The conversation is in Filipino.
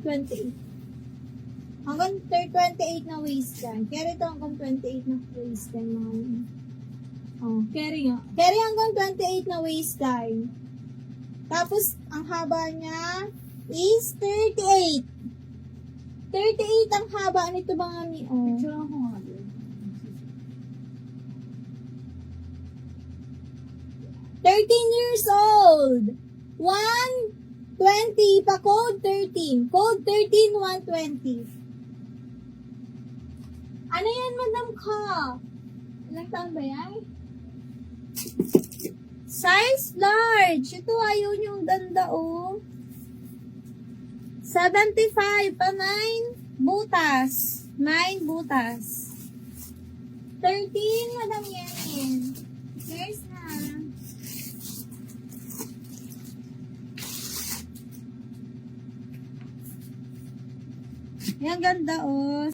28. Hanggang 28 na waistline. Carry ito hanggang 28 na waistline, mga yun. Oh, carry nga. Carry hanggang 28 na waistline. Tapos, ang haba niya is 38. 38 ang haba nito, mga mi. Oh. Picture ako nga din. 13 years old. 120 pa code 13. Code 13, 120. Ano yan, Madam Ka? Ilang taon ba yan? Size large. Ito ayaw niyong ganda, oh. 75 pa 9 butas. 9 butas. 13, Madam Yenin. There's na. Yan, ganda, oh.